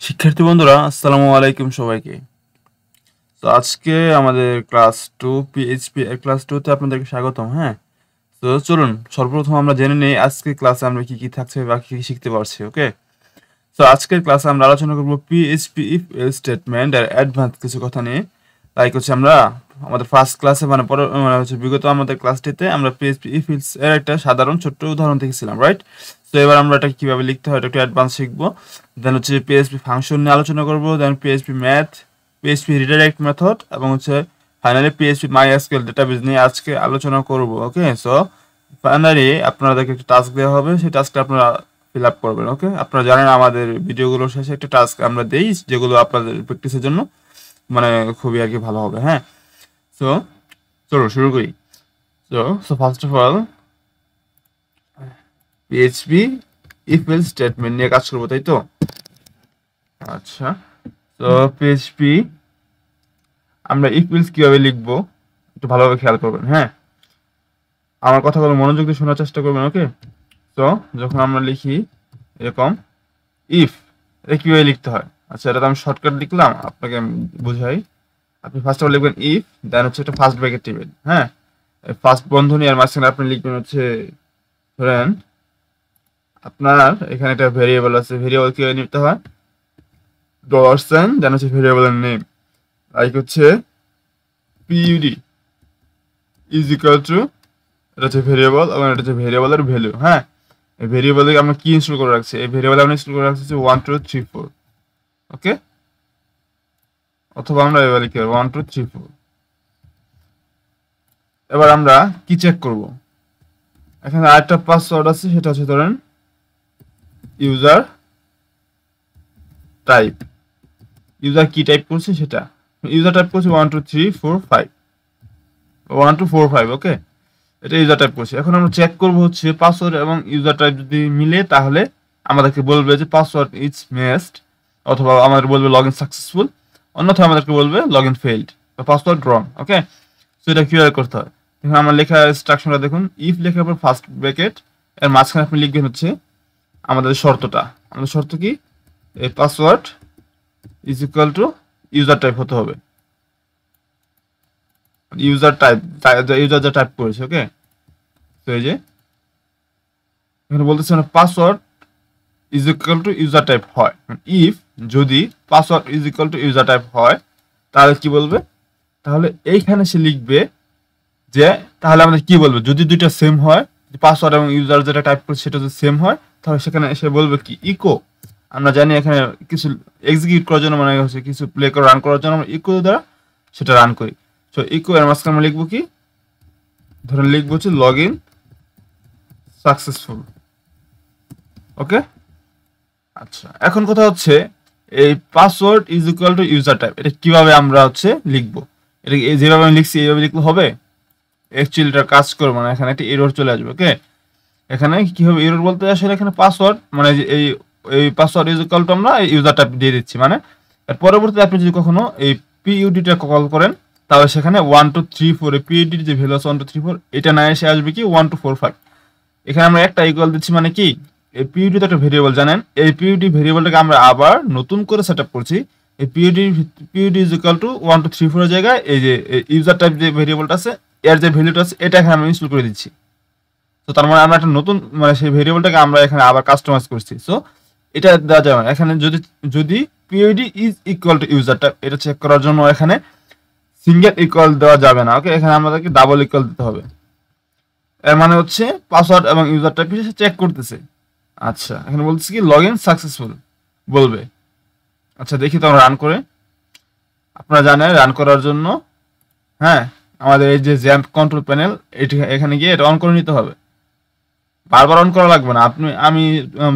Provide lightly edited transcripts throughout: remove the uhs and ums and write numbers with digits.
শিক্ষার্থী বন্ধুরা আসসালামু আলাইকুম সবাইকে। তো আজকে আমাদের ক্লাস 2 পিএইচপি এর ক্লাস 2 তে আপনাদেরকে স্বাগতম। হ্যাঁ, তো চলুন সর্বপ্রথম আমরা জেনে নেই আজকের ক্লাসে আমরা কি কি থাকছে বা কি কি শিখতে পারছি। ওকে, তো আজকের ক্লাসে আমরা আলোচনা করব পিএইচপি ইফ এলস স্টেটমেন্ট আর অ্যাডভান্স কিছু কথা নিয়ে। লাইক হচ্ছে আমরা আমাদের ফার্স্ট ক্লাসে মানে হচ্ছে বিগত আমাদের ক্লাসটিতে আমরা পিএইচপি ইফ এলস এর একটা সাধারণ ছোট্ট উদাহরণ দেখেছিলাম, রাইট? তো এবার আমরা এটা কিভাবে লিখতে হয় এটা একটু অ্যাডভান্স শিখবো। দেন হচ্ছে পিএইচপি ফাংশন নিয়ে আলোচনা করব, then PHP math, PHP redirect method এবং হচ্ছে ফাইনালি পিএইচপি মাইএসকিউএল ডেটাবেস নিয়ে আজকে আলোচনা করব। ওকে, সো ফাইনালি আপনাদেরকে একটা টাস্ক দেওয়া হবে, সেই টাস্কটা আপনারা ফিল আপ করবেন। ওকে, আপনারা জানেন আমাদের ভিডিওগুলোর শেষে একটা টাস্ক আমরা দেই যেগুলো আপনাদের প্র্যাকটিসের জন্য মানে খুবই আর কি ভালো হবে। হ্যাঁ, সো চলো শুরু করি। So first of all PHP if else statement নিয়ে কাজ করবো, তাই তো? আচ্ছা, তো পিএইচপি আমরা ইফ এলস কিভাবে লিখবো একটু ভালোভাবে খেয়াল করবেন। হ্যাঁ, আমার কথাগুলো মনোযোগ দিয়ে শোনার চেষ্টা করবেন। ওকে, তো যখন আমরা লিখি এরকম ইফ, এটা কিভাবে লিখতে হয়? আচ্ছা, এটা তো আমি শর্টকাট লিখলাম, আপনাকে আমি বুঝাই। আপনি ফার্স্ট অফ অল লিখবেন ইফ, দেন হচ্ছে একটা ফার্স্ট ব্র্যাকেট দিবেন। হ্যাঁ, ফার্স্ট বন্ধনী আর মাঝখানে আপনি লিখবেন হচ্ছে, ধরেন আপনার এখানে একটা ভেরিয়েবল আছে, ভেরিয়েবল কিভাবে নিতে হয়? ডলার সাইন, দেন হচ্ছে ভেরিয়েবলের নেম, লাইক হচ্ছে পিইউডি ইজ ইকুয়াল টু, এটা হচ্ছে ভেরিয়েবল এবং এটা হচ্ছে ভেরিয়েবলের ভ্যালু। হ্যাঁ, এই ভেরিয়েবলে আমরা কি ইনস্টল করে রাখছি? এই ভেরিয়েবলে আমরা ইনস্টল করে রাখছি 1 2 3 4। ওকে, অথবা আমরা এবার লিখি 1 2 3 4। এবার আমরা কি চেক করব? এখানে আরেকটা পাসওয়ার্ড আছে, সেটা হচ্ছে ধরেন ইউজার টাইপ। ইউজার কি টাইপ করছে সেটা, ইউজার টাইপ করছে 1 2 3 4 5, 1 2 4 5। ওকে, এটা ইউজার টাইপ করছে। এখন আমরা চেক করব হচ্ছে পাসওয়ার্ড এবং ইউজার টাইপ যদি মিলে তাহলে আমাদেরকে বলবে যে পাসওয়ার্ড ইজ মেসড, অথবা আমাদের বলবে লগ ইন সাকসেসফুল, অন্যথায় আমাদেরকে বলবে লগ ইন ফেইল্ড বা পাসওয়ার্ড রং। ওকে, সো এটা কিভাবে করতে হয় দেখুন, আমার লেখা ইনস্ট্রাকশনটা দেখুন। ইফ লেখার পর ফার্স্ট ব্র্যাকেট, এর মাঝখানে আপনি লিখবেন হচ্ছে আমাদের শর্তটা। আমাদের শর্ত কি? এই password is equal two user type হতে হবে, ইউজার টাইপ, ইউজার যা টাইপ করেছে। ওকে, তো এই যে এখানে বলতেছে না password is equal two user type হয়, ইফ যদি password is equal two user type হয় তাহলে কি বলবে? তাহলে এইখানে সে লিখবে যে, তাহলে আমাদের কি বলবে? যদি দুইটা সেম হয়, পাসওয়ার্ড এবং ইউজার যেটা টাইপ করছে সেটা যদি সেম হয়, তাহলে সেখানে এসে বলবে কি ইকো। আমরা জানি এখানে কিছু এক্সিকিউট করার জন্য মানে হচ্ছে কিছু প্লে করে রান করার জন্য আমরা ইকো দ্বারা সেটা রান করি। সো ইকো এর মাঝখানে আমরা লিখবো কি? ধরেন লিখবো হচ্ছে লগ ইন সাকসেসফুল। ওকে, আচ্ছা, এখন কথা হচ্ছে এই password is equal two user type এটা কিভাবে আমরা হচ্ছে লিখবো? এটা যেভাবে আমি লিখছি এইভাবে লিখলে হবে? অ্যাকচুয়ালি এটা কাজ করবে না, এখানে একটা এরর চলে আসবে। ওকে, এখানে কি হবে এরর বলতে? আসলে এখানে পাসওয়ার্ড মানে এই এই পাসওয়ার্ড ইজ ইকুয়াল টু আমরা ইউজার টাইপ দিয়ে দিচ্ছি, মানে এর পরবর্তীতে আপনি যদি কখনো এই পিইউডিটা কল করেন তাহলে সেখানে 1 2 3 4 এই পিইউডির যে ভ্যালু আছে 1 2 3 4 এটা না এসে আসবে কি 1 2 4 5। এখানে আমরা একটা ইকুয়াল দিচ্ছি, মানে কি এই পিইউডি তো একটা ভেরিয়েবল জানেন, এই পিইউডি ভেরিয়েবলটাকে আমরা আবার নতুন করে সেটআপ করছি। এই পিইউডি ইজ ইকুয়াল টু 1 2 3 4 এর জায়গায় এই যে ইউজার টাইপ যে ভেরিয়েবলটা আছে এর যে ভ্যালুটা আছে এটা এখানে আমরা ইনস্টল করে দিচ্ছি। তো তার মানে আমরা একটা নতুন মানে সেই ভেরিয়েবলটাকে আমরা এখানে আবার কাস্টমাইজ করছি। সো এটা দেওয়া যাবে না এখানে। যদি যদি POD is equal two user type এটা চেক করার জন্য এখানে সিঙ্গেল ইকুয়াল দেওয়া যাবে না। ওকে, এখানে আমাদেরকে ডাবল ইকুয়াল দিতে হবে। এর মানে হচ্ছে পাসওয়ার্ড এবং ইউজার টাইপ হিসেবে চেক করতেছে। আচ্ছা, এখানে বলতেছে কি লগ ইন সাকসেসফুল বলবে। আচ্ছা, দেখি তো আমরা রান করে। আপনারা জানেন রান করার জন্য হ্যাঁ আমাদের এই যে জ্যাম্প কন্ট্রোল প্যানেল এটি এখানে গিয়ে এটা অন করে নিতে হবে। বারবার অন করা লাগবে না। আমি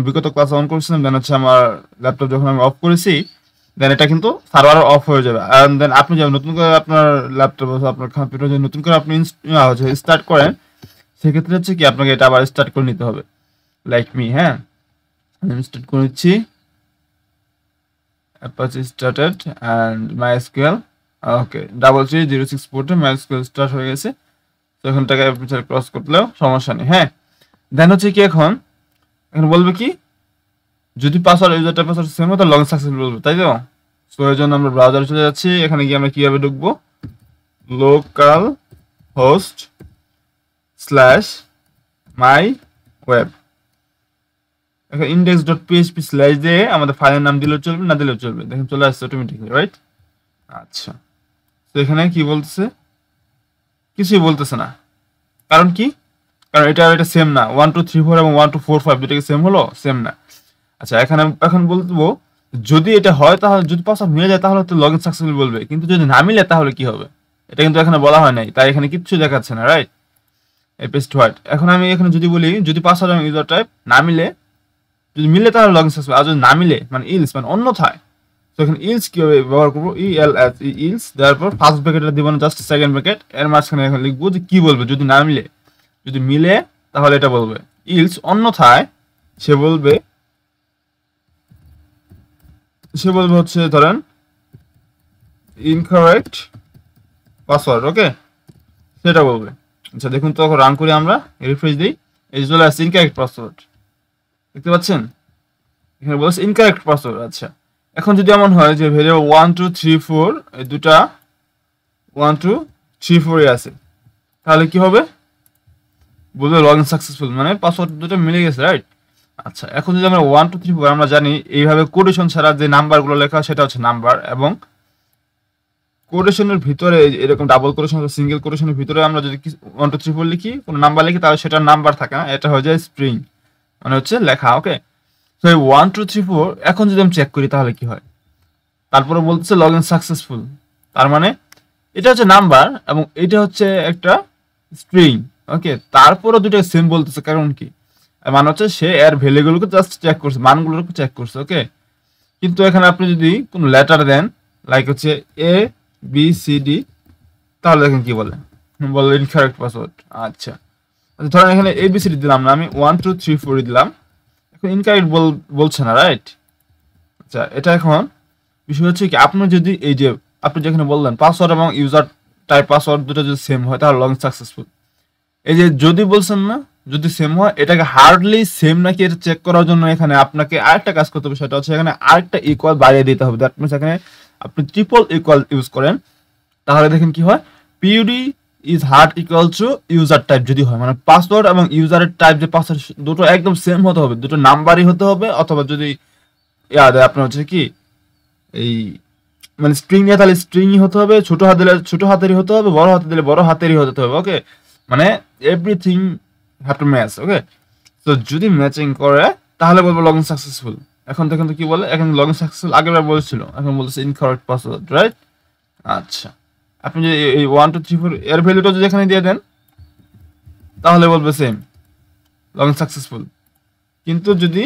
বিগত ক্লাসে অন করেছিলাম, দেন হচ্ছে আমার ল্যাপটপ যখন আমি অফ করেছি দেন এটা কিন্তু সার্ভার অফ হয়ে যাবে। আর দেন আপনি যখন নতুন করে আপনার ল্যাপটপ আপনার কম্পিউটার যদি নতুন করে আপনি স্টার্ট করেন সেক্ষেত্রে হচ্ছে কি আপনাকে এটা আবার স্টার্ট করে নিতে হবে, লাইক মি। হ্যাঁ, আমি স্টার্ট করে নিচ্ছি। Apache started and MySQL okay 3306 পোর্টে MySQL start হয়ে গেছে। তো এখন টাকা ক্রস করলেও সমস্যা নেই। হ্যাঁ, দেন হচ্ছে কি এখন এখানে বলবে কি যদি password user type password same হয় তাহলে লগইন সাকসেসফুল বলবে, তাই তো? সো এর জন্য আমরা ব্রাউজারে চলে যাচ্ছি। এখানে গিয়ে আমরা কিভাবে ঢুকবো, local host slash my web, এখন index.php স্ল্যাশ দিয়ে আমাদের ফাইলের নাম দিলেও চলবে, না দিলেও চলবে। দেখেন চলে আসছে অটোমেটিকলি, রাইট? আচ্ছা, তো এখানে কি বলতেছে, কিছুই বলতেছে না। কারণ কি? কারণ এটা সেম না, 1 2 3 4 এবং 1 2 4 5 দুটোকে সেম হলো, সেম না। আচ্ছা, এখন বলবো যদি এটা হয় তাহলে, যদি পাসওয়ার্ড মিলে যায় তাহলে তো লগইন সাকসেসফুল বলবে, কিন্তু যদি না মিলে তাহলে কি হবে? এটা কিন্তু এখানে বলা হয় নাই, তাই এখানে কিচ্ছু দেখাচ্ছে না, রাইট? এই পেস্ট হোয়াইট। এখন আমি এখানে যদি বলি যদি পাসওয়ার্ড এবং ইউজার টাইপ না মিলে, যদি মিলে তাহলে লগইন সাকসেসফুল, আর যদি না মিলে মানে ইলস মানে অন্যথায়, তো এখানে ইলস কিভাবে ব্যবহার করবো, ইএলএস ইলস দেওয়ার পর ফার্স্ট ব্র্যাকেটটা দিব না, জাস্ট সেকেন্ড ব্র্যাকেট, এর মাঝখানে এখন লিখবো যে কি বলবে যদি না মিলে। যদি মিলে তাহলে এটা বলবে ইলস, অন্যথায় সে বলবে হচ্ছে ধরেন ইনকারেক্ট পাসওয়ার্ড, ওকে, সেটা বলবে। আচ্ছা দেখুন তো, রান করে আমরা রিফ্রেশ দিই, এই চলে আসছে ইনকারেক্ট পাসওয়ার্ড, দেখতে পাচ্ছেন? এখানে বলছে ইনকারেক্ট পাসওয়ার্ড। আচ্ছা, এখন যদি এমন হয় যে ভেরিয়েবল 1 2 3 4 এই দুটা 1 2 3 4 এ আছে, তাহলে কি হবে? বলবে লগইন সাকসেসফুল, মানে পাসওয়ার্ড দুটো মিলে গেছে, রাইট? আচ্ছা, এখন যদি আমরা 1 2 3 4 আমরা জানি এইভাবে কোটেশন ছাড়া যে নাম্বারগুলো লেখা সেটা হচ্ছে নাম্বার, এবং কোটেশনের ভিতরে এরকম ডাবল কোটেশন বা সিঙ্গেল কোটেশনের ভিতরে আমরা যদি 1 2 3 4 লিখি, কোনো নাম্বার লিখি, তাহলে সেটা নাম্বার থাকে না, এটা হয়ে যায় স্ট্রিং, মানে হচ্ছে লেখা, ওকে? তো এই 1 2 3 4 এখন যদি আমি চেক করি তাহলে কি হয়? তারপরে বলতেছে লগইন সাকসেসফুল, তার মানে এটা হচ্ছে নাম্বার এবং এটা হচ্ছে একটা স্ট্রিং, ওকে? তারপরে দুটো সেম বলতেছে, কারণ কি? মানে হচ্ছে সে এর ভ্যালুগুলোকে জাস্ট চেক করছে, মানগুলোকে চেক করছে, ওকে? কিন্তু এখানে আপনি যদি কোনো লেটার দেন, লাইক হচ্ছে এ বি সি ডি, তাহলে দেখেন কি বলে, বলে ইনকারেক্ট পাসওয়ার্ড। আচ্ছা, ধরেন এখানে এ বি সি ডি দিলাম না, আমি 1 2 3 4 দিলাম, এখন ইনকারেক্ট বলছে না, রাইট? আচ্ছা, এটা এখন বিষয় হচ্ছে কি, আপনি যদি এই যে আপনি যেখানে বললেন পাসওয়ার্ড এবং ইউজার টাইপ পাসওয়ার্ড দুটো যদি সেম হয় তাহলে লগইন সাকসেসফুল, এই যে যদি বলছেন না, যদি সেম হয়, এটাকে হার্ডলি সেম নাকি এটা চেক করার জন্য এখানে আপনাকে আরেকটা কাজ করতে হবে, সেটা হচ্ছে এখানে আরেকটা ইকুয়াল বাড়িয়ে দিতে হবে। দ্যাট মিনস এখানে আপনি ট্রিপল ইকুয়াল ইউজ করেন, তাহলে দেখেন কি হয়, PUD is hard equal to user type যদি হয়, মানে পাসওয়ার্ড এবং ইউজারের টাইপ যে পাসওয়ার্ড দুটো একদম সেম হতে হবে, দুটো নাম্বারই হতে হবে, অথবা যদি আপনার হচ্ছে কি এই মানে স্ট্রিং নিয়ে তাহলে স্ট্রিংই হতে হবে, ছোট হাত দিলে ছোট হাতেরই হতে হবে, বড় হাতে দিলে বড় হাতেরই হতে হবে, ওকে? মানে এভরিথিং হ্যাভ টু ম্যাচ, ওকে? তো যদি ম্যাচিং করে তাহলে বলবো লগইন সাকসেসফুল। এখন দেখেন তো কি বলে, এখন লগইন সাকসেসফুল আগেরবার বলেছিল, এখন বলছে ইনকারেক্ট পাসওয়ার্ড, রাইট? আচ্ছা, আপনি যদি এই 1 2 3 4 এর ভ্যালুটা যদি এখানে দিয়ে দেন তাহলে বলবে সেম, লগইন সাকসেসফুল। কিন্তু যদি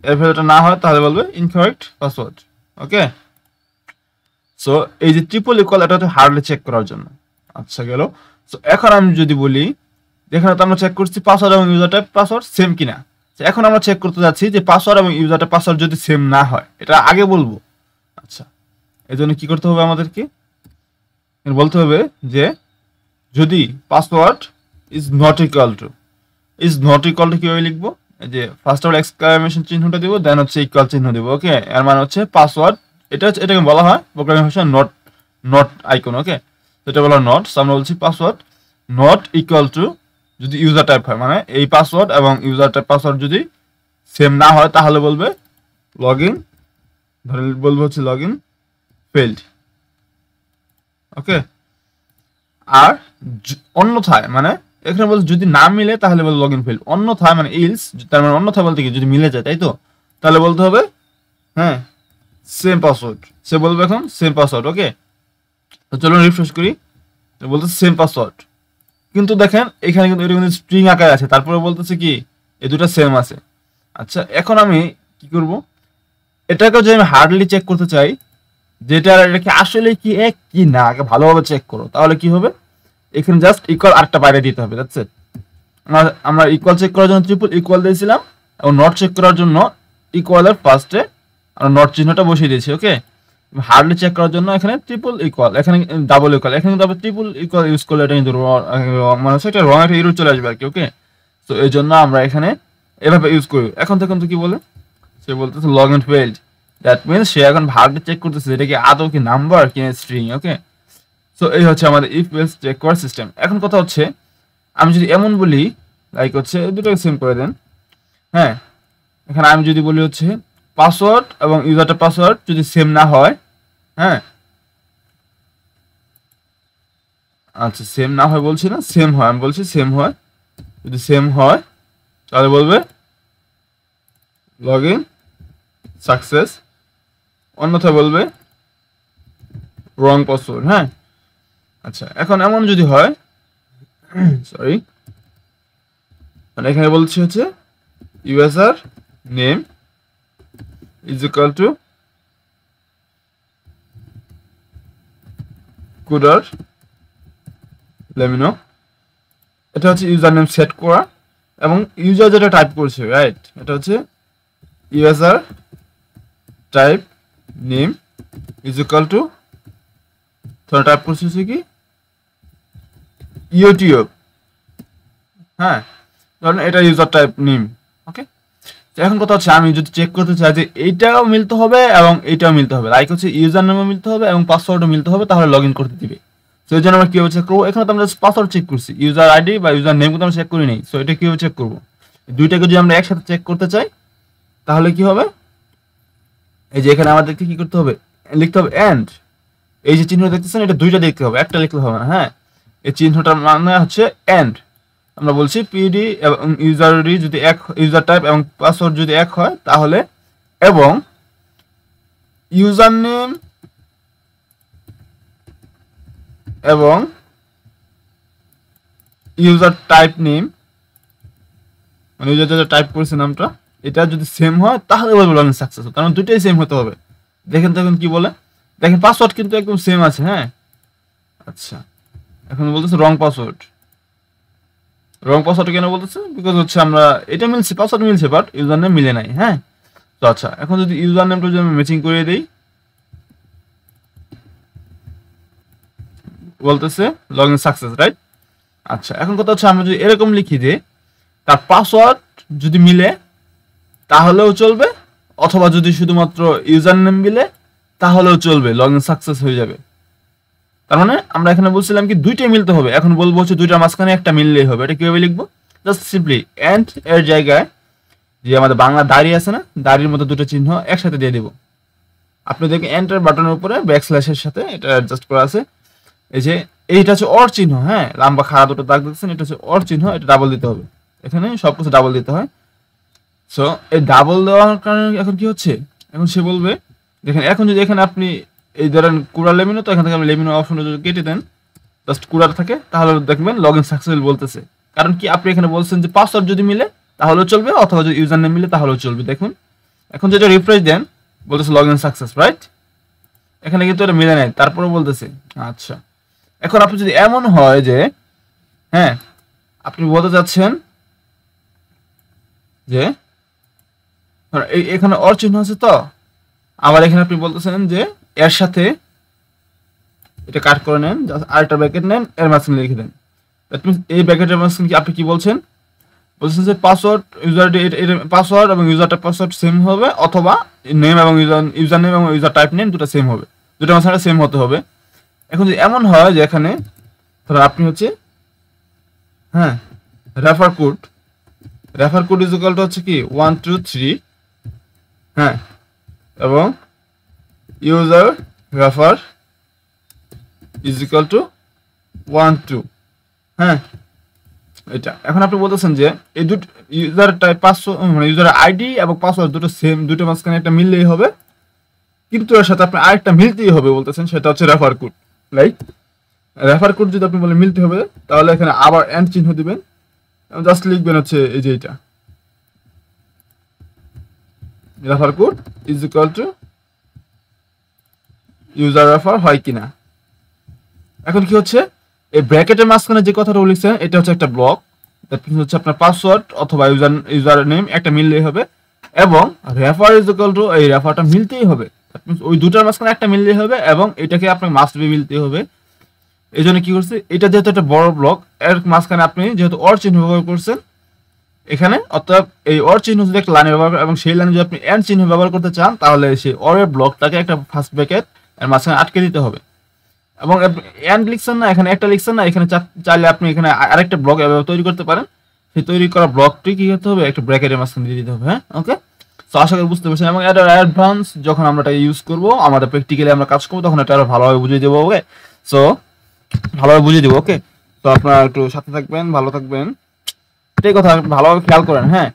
এর ভ্যালুটা না হয় তাহলে বলবে ইনকারেক্ট পাসওয়ার্ড, ওকে? সো এই যে ট্রিপল ইকুয়াল, এটা হচ্ছে হার্ডলি চেক করার জন্য। আচ্ছা, গেল। সো এখন আমি যদি বলি, এখানে তো আমরা চেক করছি পাসওয়ার্ড এবং ইউজার টাইপ পাসওয়ার্ড সেম কিনা, এখন আমরা চেক করতে যাচ্ছি যে পাসওয়ার্ড এবং ইউজার টাইপ পাসওয়ার্ড যদি সেম না হয়, এটা আগে বলবো। আচ্ছা, এই জন্য কি করতে হবে আমাদেরকে, বলতে হবে যে যদি password is not equal to, কিভাবে লিখবো, যে ফার্স্ট অফ অল এক্সক্লামেশন চিহ্নটা দিব, দেন হচ্ছে ইকুয়াল চিহ্ন দিব, ওকে? এর মানে হচ্ছে পাসওয়ার্ড, এটাকে বলা হয় প্রোগ্রামিং ভাষায় নট আইকন, ওকে? তো এটা বলা নট, আমরা বলছি পাসওয়ার্ড নট ইকুয়াল টু যদি ইউজার টাইপ হয়, মানে এই পাসওয়ার্ড এবং ইউজার টাইপ পাসওয়ার্ড যদি সেম না হয় তাহলে বলবে লগইন, ধরে বলবো হচ্ছে লগইন ফেইল্ড, ওকে? আর অন্যথায় মানে এখানে বলছে যদি না মিলে তাহলে বলবে লগইন ফেইল্ড, অন্যথায় মানে ইলস, তার মানে অন্যথায় বলতে কি যদি মিলে যায়, তাই তো? তাহলে বলতে হবে হ্যাঁ সেম পাসওয়ার্ড, সে বলবে এখন সেম পাসওয়ার্ড, ওকে? তো চলুন রিফ্রেশ করি, বলতে সেম পাসওয়ার্ড, কিন্তু দেখেন এখানে কিন্তু এটা কিন্তু স্ট্রিং আকারে আছে, তারপরে বলতেছে কি এই দুটো সেম আছে। আচ্ছা, এখন আমি কি করব, এটাকে যদি আমি হার্ডলি চেক করতে চাই যেটা এটা কি আসলে কি এক কি না, আগে ভালোভাবে চেক করো, তাহলে কি হবে, এখানে জাস্ট ইকুয়াল আরেকটা বাইরে দিতে হবে, দ্যাটস ইট। আমরা ইকুয়াল চেক করার জন্য ট্রিপল ইকুয়াল দিয়েছিলাম, এবং নট চেক করার জন্য ইকুয়ালের ফার্স্টে আমরা নট চিহ্নটা বসিয়ে দিয়েছি, ওকে? হার্ডলি চেক করার জন্য এখানে ট্রিপল ইকুয়াল, এখানে ডাবল ইকুয়াল, এখানে কিন্তু আবার ট্রিপল ইকুয়াল ইউজ করলে এটা কিন্তু মানে হচ্ছে একটা রং একটা ইউরো চলে আসবে আর কি, ওকে? তো এই জন্য আমরা এখানে এভাবে ইউজ করি। এখন দেখুন তো কি বলে, সে বলতেছে log in failed, that means সে এখন ভার্বটা চেক করতেছে এটা কি আদৌ কি নাম্বার কি স্ট্রিং। ওকে, সো এই হচ্ছে আমাদের ইফ এলস চেক করার সিস্টেম। এখন কথা হচ্ছে আমি যদি এমন বলি লাইক হচ্ছে দুটোকে সেম করে দেন। হ্যাঁ, এখানে আমি যদি বলি হচ্ছে পাসওয়ার্ড এবং ইউজারটা পাসওয়ার্ড যদি সেম না হয়, হ্যাঁ আচ্ছা সেম না হয় বলছি না, সেম হয়, আমি বলছি সেম হয়, যদি সেম হয় তাহলে বলবে লগ ইন সাকসেস, অন্যথায় বলবে রং পাসওয়ার্ড। হ্যাঁ, আচ্ছা এখন এমন যদি হয় সরি, মানে এখানে বলছি হচ্ছে user name is equal to কুডার লেমিনো, এটা হচ্ছে ইউজার নেম সেট করা এবং ইউজার যেটা টাইপ করছে রাইট, এটা হচ্ছে user type name is equal two ধরো টাইপ করছে হচ্ছে কি ইউটিউব। হ্যাঁ, ধরেন এটা ইউজার টাইপ নেম। ওকে, এখন কথা হচ্ছে আমি যদি চেক করতে চাই যে এইটাও মিলতে হবে এবং এইটাও মিলতে হবে, লাইক হচ্ছে ইউজার নেমও মিলতে হবে এবং পাসওয়ার্ডও মিলতে হবে, তাহলে লগ ইন করতে দিবে। সো এই জন্য আমরা কীভাবে চেক করবো, এখানে তো আমরা পাসওয়ার্ড চেক করছি, ইউজার আইডি বা ইউজার নেম কিন্তু আমরা চেক করি নাই। সো এটা কীভাবে চেক করবো, দুইটাকে যদি আমরা একসাথে চেক করতে চাই তাহলে কি হবে, এই যে এখানে আমাদেরকে কি করতে হবে, লিখতে হবে এন্ড, এই যে চিহ্ন দেখতেছেন এটা দুইটা লিখতে হবে, একটা লিখলে হবে না। হ্যাঁ, এই চিহ্নটার মানে হচ্ছে এন্ড। আমরা বলছি পিডি এবং ইউজার আইডি যদি এক, ইউজার টাইপ এবং পাসওয়ার্ড যদি এক হয় তাহলে, এবং ইউজার নেম এবং ইউজার টাইপ নেম, মানে ইউজার যেটা টাইপ করেছে নামটা, এটা যদি সেম হয় তাহলে বলবো লগ ইন সাকসেস। কারণ দুটোই সেম হতে হবে। দেখেন তখন কি বলে, দেখেন পাসওয়ার্ড কিন্তু একদম সেম আছে। হ্যাঁ, আচ্ছা এখন বলতেছে রং পাসওয়ার্ড, রং পাসওয়ার্ড কেন বলতেছে, বিকজ হচ্ছে আমরা এটা মিলছে, পাসওয়ার্ড মিলছে বাট ইউজার নেম মিলে নাই। হ্যাঁ, তো আচ্ছা এখন যদি ইউজার নেমটা যদি আমি ম্যাচিং করে দিই, বলতেছে লগ ইন সাকসেস রাইট। আচ্ছা এখন কথা হচ্ছে আমরা যদি এরকম লিখি যে তার পাসওয়ার্ড যদি মিলে তাহলেও চলবে, অথবা যদি শুধুমাত্র ইউজার নেম মিলে তাহলেও চলবে, লগ ইন সাকসেস হয়ে যাবে। তার মানে আমরা এখানে বলছিলাম কি দুইটাই মিলতে হবে, এখন বলবো হচ্ছে দুইটার মাঝখানে একটা মিললেই হবে। এটা কিভাবে লিখবো, জাস্ট সিম্পলি এন্ড এর জায়গায় যে আমাদের বাংলা দাড়ি আছে না, দাড়ির মতো দুটো চিহ্ন একসাথে দিয়ে দেবো। আপনি দেখেন এন্টার বাটনের উপরে ব্যাকস্ল্যাশের সাথে এটা অ্যাডজাস্ট করা আছে। এই যে এইটা হচ্ছে অর চিহ্ন, হ্যাঁ লম্বা খাড়া দুটো দাগ দেখছেন, এটা হচ্ছে অর চিহ্ন, এটা ডাবল দিতে হবে, এখানে সবকিছু ডাবল দিতে হয়। সো এই ডাবল দেওয়ার কারণে এখন কি হচ্ছে, এখন সে বলবে দেখেন এখন যদি এখানে আপনি এই ধরেন কুড়ার লেমিনো, তো এখান থেকে আপনি লেমিনো অপশনটা যদি কেটে দেন, জাস্ট কুড়ার থাকে, তাহলে দেখবেন লগ ইন সাকসেসফুল বলতেছে। কারণ কি আপনি এখানে বলছেন যে পাসওয়ার্ড যদি মিলে তাহলেও চলবে, অথবা যদি ইউজার নেম মিলে তাহলেও চলবে। দেখুন এখন যেটা রিফ্রেশ দেন বলতেছে লগ ইন সাকসেস রাইট, এখানে কিন্তু এটা মিলে নাই, তারপরে বলতেছে। আচ্ছা এখন আপনি যদি এমন হয় যে হ্যাঁ আপনি বলতে চাচ্ছেন যে এখানে অর চিহ্ন আছে, তো আবার এখানে আপনি বলতেছেন যে এর সাথে এটা কাট করে নেন, আরেকটা ব্র্যাকেট নেন, এর মাঝখানে লিখে দেন। দ্যাট মিন্স এই ব্র্যাকেটের মাঝখানে কি আপনি কি বলছেন, বলছেন যে পাসওয়ার্ড ইউজার পাসওয়ার্ড এবং ইউজারটা পাসওয়ার্ড সেম হবে, অথবা নেম এবং ইউজার নেম এবং ইউজার টাইপ নেম দুটো সেম হবে, দুটো মাঝখানে সেম হতে হবে। এখন যদি এমন হয় যে এখানে ধরো আপনি হচ্ছে হ্যাঁ refer code is equal two হচ্ছে কি 1 2 3, হ্যাঁ এবং user refer is equal two 1 2, হ্যাঁ এটা। এখন আপনি বলতেছেন যে এই দুটো ইউজার টাইপ পাসওয়ার্ড মানে ইউজার আইডি এবং পাসওয়ার্ড দুটো সেম, দুটো মাঝখানে একটা মিললেই হবে, কিন্তু এর সাথে আপনার আরেকটা মিলতেই হবে বলতেছেন, সেটা হচ্ছে refer code. Like refer code যদি আপনি বলে মিলতে হবে, তাহলে এখানে আবার এন্ড চিহ্ন দিবেন, জাস্ট লিখবেন হচ্ছে এই যে এটা refer code is equal two user refer হয় কিনা। এখন কি হচ্ছে এই ব্র্যাকেটের মাঝখানে যে কথাটা লিখছেন এটা হচ্ছে একটা ব্লক, দ্যাট মিন্স হচ্ছে আপনার পাসওয়ার্ড অথবা ইউজার নেম একটা মিললেই হবে, এবং রেফার ইজ ইকুয়াল টু এই রেফারটা মিলতেই হবে, দ্যাট মিন্স ওই দুটার মাঝখানে একটা মিললেই হবে, এবং এটাকে আপনার মাস্ট বি মিলতে হবে। এই জন্য কি করছে, এটা যেহেতু একটা বড় ব্লক, এর মাঝখানে আপনি যেহেতু অর চিহ্ন ব্যবহার করছেন, এখানে অর্থাৎ এই অর চিহ্ন যদি একটা লাইনে ব্যবহার এবং সেই লাইনে যদি আপনি এন্ড চিহ্ন ব্যবহার করতে চান তাহলে সেই অরের ব্লকটাকে একটা ফার্স্ট ব্র্যাকেট এর মাঝখানে আটকে দিতে হবে। এবং এন্ড লিখছেন না, এখানে একটা লিখছেন না, এখানে চাইলে আপনি এখানে আরেকটা ব্লক এভাবে তৈরি করতে পারেন। সেই তৈরি করা ব্লকটি কি করতে হবে, একটা ব্র্যাকেটের মাঝখানে দিয়ে দিতে হবে। হ্যাঁ, ওকে। সো আশা করি বুঝতে পারছেন। এবং এটা অ্যাডভান্স যখন আমরা এটা ইউজ করব, আমাদের প্র্যাকটিক্যালি আমরা কাজ করবো, তখন এটা আরো ভালোভাবে বুঝিয়ে দেবো। ওকে, সো ভালোভাবে বুঝিয়ে দেবো। ওকে, তো আপনারা একটু সাথে থাকবেন, ভালো থাকবেন, এটাই কথা, ভালোভাবে খেয়াল করেন। হ্যাঁ,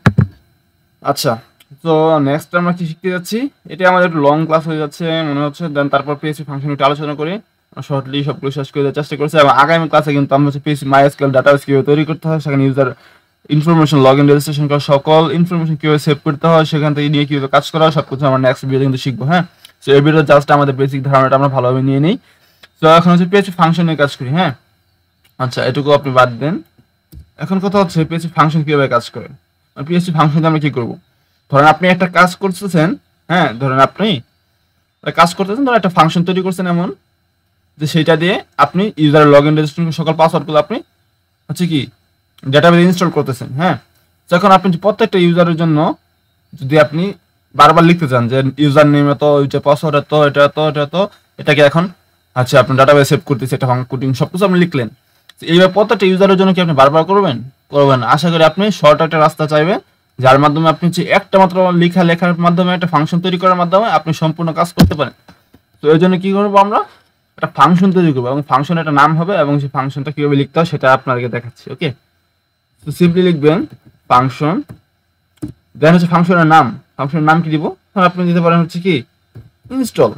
আচ্ছা। তো নেক্সট আমরা কি শিখতে যাচ্ছি, এটা আমাদের একটু লং ক্লাস হয়ে যাচ্ছে মনে হচ্ছে। দেন তারপর পিএইচপি ফাংশন একটু আলোচনা করি, শর্টলি সবগুলো শেষ করে দেওয়ার চেষ্টা করছি। এবং আগামী ক্লাসে কিন্তু আমরা হচ্ছে পিএইচপি মাইএসকিউএল ডাটাবেস কিভাবে তৈরি করতে হয়, সেখানে user information, log in, registration করা সকল ইনফরমেশন কিভাবে সেভ করতে হয়, সেখান থেকে নিয়ে কিভাবে কাজ করা হয়, সবকিছু আমরা নেক্সট ভিডিওতে কিন্তু শিখবো। হ্যাঁ, সো এই ভিডিও জাস্ট আমাদের বেসিক ধারণাটা আমরা ভালোভাবে নিয়ে নিই। তো এখন হচ্ছে পিএইচপি ফাংশন নিয়ে কাজ করি। হ্যাঁ, আচ্ছা, এটুকু আপনি বাদ দেন। এখন কথা হচ্ছে পিএইচপি ফাংশন কিভাবে কাজ করে। পিএইচপি ফাংশনে আমরা কি করব, ধরেন আপনি একটা কাজ করতেছেন। হ্যাঁ, ধরেন আপনি কাজ করতেছেন, ধরেন একটা ফাংশন তৈরি করছেন এমন যে সেটা দিয়ে আপনি ইউজারের লগ ইন, রেজিস্ট্রেশন সকল পাসওয়ার্ডগুলো আপনি হচ্ছে কি ডেটাবেস ইনস্টল করতেছেন। হ্যাঁ, যখন আপনি প্রত্যেকটা ইউজারের জন্য যদি আপনি বারবার লিখতে চান যে ইউজার নেম এত, পাসওয়ার্ড এত, এটা এত, এটা এত, এটাকে এখন আচ্ছা আপনি ডাটাবেস সেভ করতেছে, এটা কোডিং সবকিছু আপনি লিখলেন। এইভাবে প্রত্যেকটা ইউজারের জন্য কি আপনি বারবার করবেন? করবেন। আশা করি আপনি শর্ট একটা রাস্তা চাইবেন, যার মাধ্যমে আপনি হচ্ছে একটা মাত্র লেখার মাধ্যমে, একটা ফাংশন তৈরি করার মাধ্যমে আপনি সম্পূর্ণ কাজ করতে পারেন। তো এই জন্য কি করবো, আমরা একটা ফাংশন তৈরি করবো এবং ফাংশনের একটা নাম হবে, এবং সেই ফাংশনটা কিভাবে লিখতে হয় সেটা আপনাকে দেখাচ্ছি। ওকে, তো সিম্পলি লিখবেন ফাংশন, দেন হচ্ছে ফাংশনের নাম। ফাংশনের নাম কি দিব, আপনি দিতে পারেন হচ্ছে কি ইনস্টল,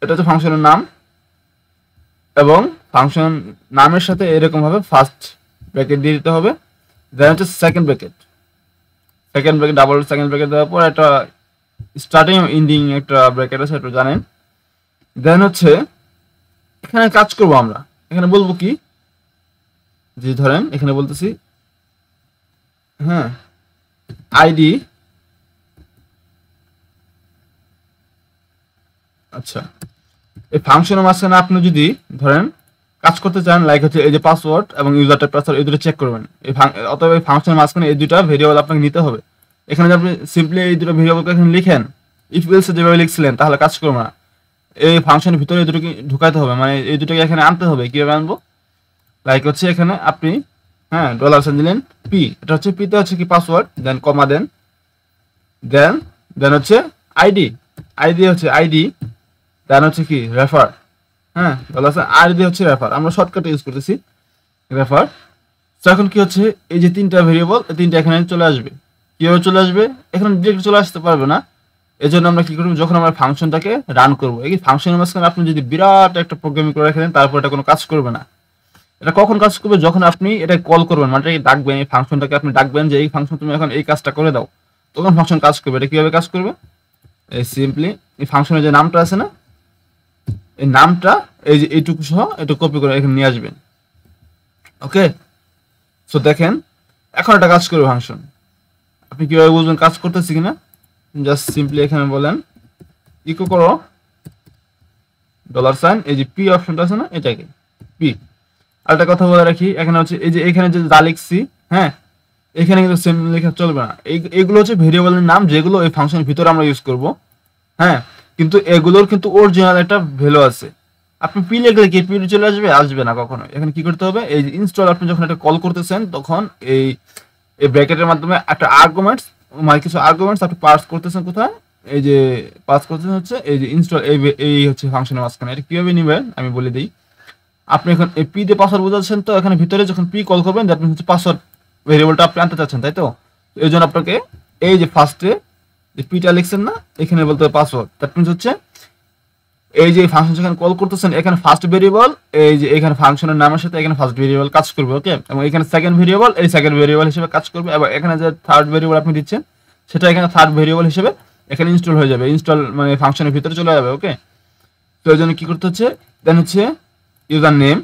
এটা হচ্ছে ফাংশনের নাম। এবং ফাংশন নামের সাথে এরকম ভাবে ফার্স্ট ব্র্যাকেট দিয়ে দিতে হবে, দেন হচ্ছে second bracket, double second bracket দেওয়ার পর একটা স্টার্টিং এন্ডিং একটা ব্র্যাকেট আছে, এটা জানেন। দেন হচ্ছে এখানে কাজ করব আমরা, এখানে বলবো কি, যে ধরেন এখানে বলতেছি হ্যাঁ আইডি, আচ্ছা এই ফাংশনের মাঝখানে আপনি যদি ধরেন কাজ করতে চান, লাইক হচ্ছে এই যে পাসওয়ার্ড এবং ইউজার টাইপ পাসওয়ার্ড, এই দুটো চেক করবেন। অতএব এই ফাংশনের মাঝখানে এই দুটো ভেরিয়েবল আপনাকে নিতে হবে। এখানে যদি আপনি সিম্পলি এই দুটো ভেরিয়েবলকে এখানে লিখেন, ইফ এলসে যেভাবে লিখছিলেন, তাহলে কাজ করবে না। এই ফাংশনের ভিতরে এই দুটোকে ঢুকাইতে হবে, মানে এই দুটোকে এখানে আনতে হবে। কিভাবে আনবো, লাইক হচ্ছে এখানে আপনি হ্যাঁ ডলার সাইন দিলেন পি, এটা হচ্ছে পিতে হচ্ছে কি পাসওয়ার্ড, দেন কমা দেন, দেন হচ্ছে আইডি হচ্ছে আইডি, দেন হচ্ছে কি রেফার। হ্যাঁ, ডলার সাইন আইডি হচ্ছে রেফার, আমরা শর্টকাট ইউজ করতেছি রেফার। তো এখন কি হচ্ছে, এই যে তিনটা ভেরিয়েবল, এই তিনটা এখানে চলে আসবে। কিভাবে চলে আসবে, এখানে ডিরেক্ট চলে আসতে পারবে না। এই জন্য আমরা কি করবো, যখন আমরা ফাংশনটাকে রান করবো, এই ফাংশনের মাঝখানে আপনি যদি বিরাট একটা প্রোগ্রামিং করে রাখেন, তারপর এটা কোনো কাজ করবে না। এটা কখন কাজ করবে, যখন আপনি এটা কল করবেন, মানে ডাকবেন, এই ফাংশনটাকে আপনি ডাকবেন যে এই ফাংশন তুমি এখন এই কাজটা করে দাও, তখন ফাংশন কাজ করবে। এটা কিভাবে কাজ করবে, এই সিম্পলি এই ফাংশনের যে নামটা আছে না, এই নামটা এই যে এইটুকু সহ এটা কপি করে এখানে নিয়ে আসবেন। ওকে, সো দেখেন এখন একটা কাজ করবে ফাংশন। আপনি কিভাবে বুঝবেন কাজ করতেছি কিনা, জাস্ট সিম্পলি এখানে বলেন ইকো করো ডলার সাইন, এই যে পি অপশনটা আছে না, এটাকে পি। আরেকটা কথা বলে রাখি, এখানে হচ্ছে এই যে এখানে যে যা লিখছি, হ্যাঁ এখানে কিন্তু সেম লেখা চলবে না। এইগুলো হচ্ছে ভেরিয়েবলের নাম, যেগুলো এই ফাংশনের ভিতরে আমরা ইউজ করব। হ্যাঁ, কিন্তু এগুলোর কিন্তু অরিজিনাল একটা ভ্যালু আছে। আপনি পি লিখলে কি পি চলে আসবে? আসবে না কখনো। এখানে কি করতে হবে, এই যে ইনস্টল আপনি যখন একটা কল করতেছেন, তখন এই ব্র্যাকেটের মাধ্যমে একটা আর্গুমেন্টস, মানে কিছু আর্গুমেন্টস আপনি পাস করতেছেন। কোথায়, এই যে পাস করতেছেন হচ্ছে এই যে ইনস্টল, এই হচ্ছে ফাংশনের মাঝখানে। এটা কিভাবে নেবেন আমি বলে দিই। আপনি এখন এই পি দিয়ে পাসওয়ার্ড বোঝাচ্ছেন, তো এখানে ভিতরে যখন পি কল করবেন, দ্যাট মিনস হচ্ছে পাসওয়ার্ড ভেরিয়েবলটা আপনি আনতে চাচ্ছেন, তাই তো। এই জন্য আপনাকে এই যে ফার্স্টে যে পিটা লিখছেন না, এখানে বলতে হবে পাসওয়ার্ড। দ্যাট মিনস হচ্ছে এই যে ফাংশন যেখানে কল করতেছেন, এখানে ফার্স্ট ভেরিয়েবল, এই যে এখানে ফাংশনের নামের সাথে এখানে ফার্স্ট ভেরিয়েবল কাজ করবে। ওকে, এবং এখানে সেকেন্ড ভেরিয়েবল, এই সেকেন্ড ভেরিয়েবল হিসেবে কাজ করবে। এবং এখানে যে থার্ড ভেরিয়েবল আপনি দিচ্ছেন, সেটা এখানে থার্ড ভেরিয়েবল হিসেবে এখানে ইনস্টল হয়ে যাবে, ইনস্টল মানে ফাংশনের ভিতরে চলে যাবে। ওকে, তো এই জন্য কি করতে হচ্ছে, দেন হচ্ছে ইউজার নেম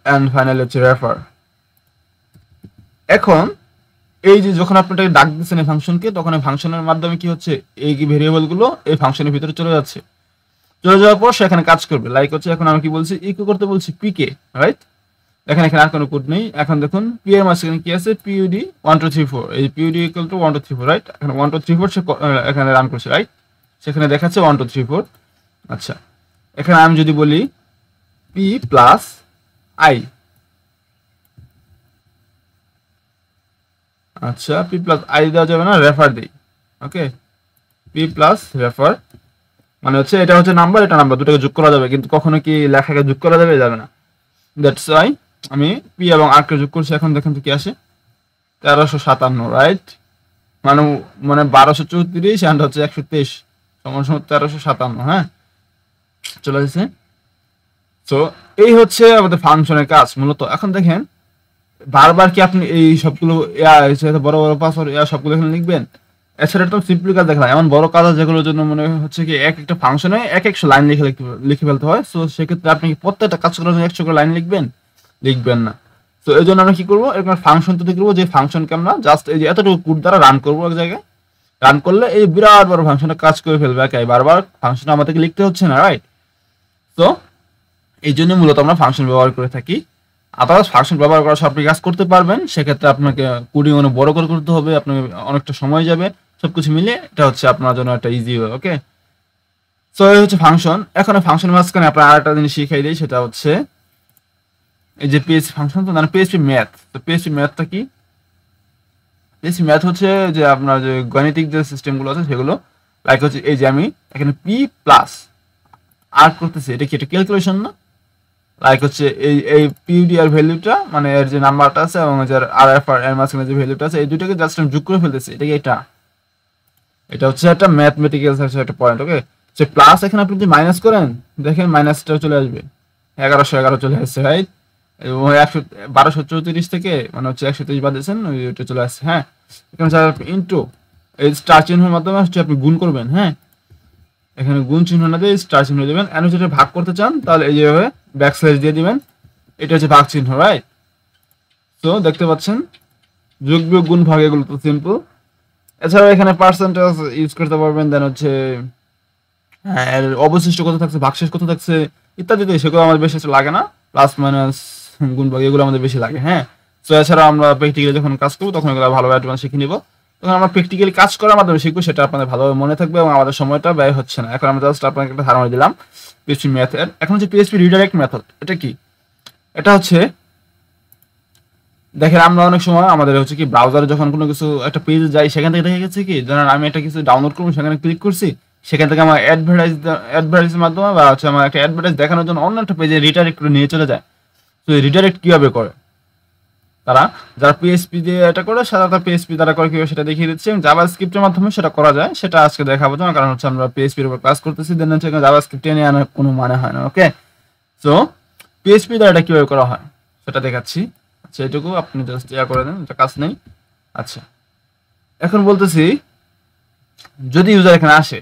অ্যান্ড ফাইনালি হচ্ছে রেফার। এখন এই যে যখন আপনি এটাকে ডাক দিচ্ছেন এই ফাংশনকে, তখন এই ফাংশনের মাধ্যমে কি হচ্ছে, এই ভেরিয়েবল গুলো এই ফাংশনের ভিতরে চলে যাচ্ছে। চলে যাওয়ার পর সেখানে কাজ করবে। লাইক হচ্ছে এখন আমি কি বলছি, ইকো করতে বলছি পি কে, রাইট। দেখেন এখানে আর কোনো কোড নেই। এখন দেখুন পি এর মাঝখানে কি আছে, পিইউডি 1 2 3 4, এই পিইউডি ইকুয়াল টু 1 2 3 4, রাইট? এখানে 1 2 3 4 সে এখানে রান করছে, রাইট? সেখানে দেখাচ্ছে 1 2 3 4। আচ্ছা, এখানে আমি যদি বলি পি প্লাস আই, আচ্ছা পি প্লাস আই দেওয়া যাবে না, রেফার দিই। ওকে, পি প্লাস রেফার মানে হচ্ছে এটা হচ্ছে নাম্বার, এটা নাম্বার, দুটোকে যোগ করা যাবে, কিন্তু কখনো কি লেখাকে যোগ করা যাবে? যাবে না। দ্যাটস ওয়াই আমি পি এবং আর কে যোগ করছি। এখন দেখেন তো কি আসে, 1357, রাইট? মানে মানে 1234 এন্ড হচ্ছে 123 সমান সমান 1357, হ্যাঁ চলে আসছে। তো এই হচ্ছে আমাদের ফাংশনের কাজ মূলত। এখন দেখেন বারবার কি আপনি এই সবগুলো বড় বড় পাসওয়ার্ড সবগুলো এখানে লিখবেন? এছাড়া তো সিম্পল কাজ দেখলাম, এমন বড় কাজ যেগুলোর জন্য মনে হচ্ছে কি এক একটা ফাংশনে এক একশো লাইন লিখে ফেলতে হয়। সো সেক্ষেত্রে আপনি কি প্রত্যেকটা কাজ করার জন্য 100 করে লাইন লিখবেন? লিখবেন না। তো এই জন্য আমরা কি করবো, এরকম ফাংশন তৈরি করবো, যে ফাংশনকে আমরা জাস্ট এই যে এতটুকু কোড দ্বারা রান করবো এক জায়গায়। রান করলে এই বিরাট বড় ফাংশনটা কাজ করে ফেলবে একাই, বারবার ফাংশন আমাদেরকে লিখতে হচ্ছে না, রাইট? তো এই জন্য মূলত আমরা ফাংশন ব্যবহার করে থাকি। আদারওয়াইজ ফাংশন ব্যবহার করা সব আপনি কাজ করতে পারবেন, সেক্ষেত্রে আপনাকে কোডিং অনেক বড় করে করতে হবে, আপনাকে অনেকটা সময় যাবে, সবকিছু মিলে এটা হচ্ছে আপনার জন্য একটা ইজি হবে। ওকে, সো এই হচ্ছে ফাংশন। এখন ফাংশন মাঝখানে আপনার আরেকটা জিনিস শিখাই দিই, সেটা হচ্ছে এই যে পিএইচপি ফাংশন, তো মানে পিএইচপি ম্যাথ। তো পিএইচপি ম্যাথটা কি? পিএইচপি ম্যাথ হচ্ছে যে আপনার যে গাণিতিক যে সিস্টেমগুলো আছে সেগুলো, লাইক হচ্ছে এই যে আমি এখানে পি প্লাস আর করতেছি, এটা কি একটা ক্যালকুলেশন না? লাইক হচ্ছে এই এই পিউডি আর ভ্যালুটা মানে এর যে নাম্বারটা আছে এবং যার আর এফ আর এর মাঝখানে যে ভ্যালুটা আছে, এই দুটোকে জাস্ট আমি যোগ করে ফেলতেছি, এটা কি এটা হচ্ছে একটা ম্যাথমেটিক্যাল একটা পয়েন্ট। ওকে, সে প্লাস এখানে আপনি যদি মাইনাস করেন, দেখেন মাইনাসটা চলে আসবে, 1111 চলে আসছে, রাইট? এবং 1234 থেকে মানে হচ্ছে 123 বাদ দিয়েছেন, ওইটা চলে আসছে। হ্যাঁ, এখানে ইন্টু এই স্টার চিহ্নের মাধ্যমে হচ্ছে আপনি গুণ করবেন। হ্যাঁ, এখানে গুণ চিহ্ন না দিয়ে স্টার চিহ্ন দেবেন। এন্ড যদি ভাগ করতে চান তাহলে এই যেভাবে ব্যাকস্ল্যাশ দিয়ে দিবেন, এটা হচ্ছে ভাগ চিহ্ন, রাইট? তো দেখতে পাচ্ছেন যোগ বিয়োগ গুণ ভাগ এগুলো তো সিম্পল। এছাড়াও এখানে পার্সেন্টেজ ইউজ করতে পারবেন, দেন হচ্ছে এর অবশিষ্ট কত থাকছে, ভাগশেষ কত থাকছে ইত্যাদি, সেগুলো আমাদের বেশি লাগে না। প্লাস মাইনাস গুণ ভাগ এগুলো আমাদের বেশি লাগে। হ্যাঁ, তো এছাড়া আমরা প্র্যাকটিক্যালি যখন কাজ করবো তখন এগুলো ভালোভাবে অ্যাডভান্স শিখে নিব। তখন আমরা প্র্যাকটিক্যালি কাজ করার মাধ্যমে শিখবো, সেটা আপনাদের ভালোভাবে মনে থাকবে এবং আমাদের সময়টা ব্যয় হচ্ছে না। এখন আমরা জাস্ট আপনাকে একটা ধারণা দিলাম পিএইচপি মেথড। এখন হচ্ছে পিএইচপি রিডাইরেক্ট মেথড। এটা কি? এটা হচ্ছে দেখেন আমরা অনেক সময় আমাদের হচ্ছে কি ব্রাউজারে যখন কোনো কিছু একটা পেজে যাই, সেখান থেকে দেখা গেছে কি ধরেন আমি একটা কিছু ডাউনলোড করবো, সেখানে ক্লিক করছি, সেখান থেকে আমার অ্যাডভার্টাইজের মাধ্যমে বা হচ্ছে আমার একটা অ্যাডভার্টাইজ দেখানোর জন্য অন্য একটা পেজে রিডাইরেক্ট করে নিয়ে চলে যায়। তো রিডাইরেক্ট কিভাবে করে তারা, যারা পিএইচপি দিয়ে এটা করে, সাধারণত পিএইচপি দ্বারা করে কিভাবে সেটা দেখিয়ে দিচ্ছে, এবং জাভাস্ক্রিপ্টের মাধ্যমে সেটা করা যায়, সেটা আজকে দেখাবো না, কারণ হচ্ছে আমরা পিএইচপির উপর ক্লাস করতেছি, দেন হচ্ছে জাভাস্ক্রিপ্ট নিয়ে আনার কোনো মানে হয় না। ওকে, সো পিএইচপি দ্বারা এটা কিভাবে করা হয় সেটা দেখাচ্ছি। আচ্ছা, এটুকু আপনি জাস্ট করে দেন, এটা কাজ নেই। আচ্ছা, এখন বলতেছি যদি ইউজার এখানে আসে,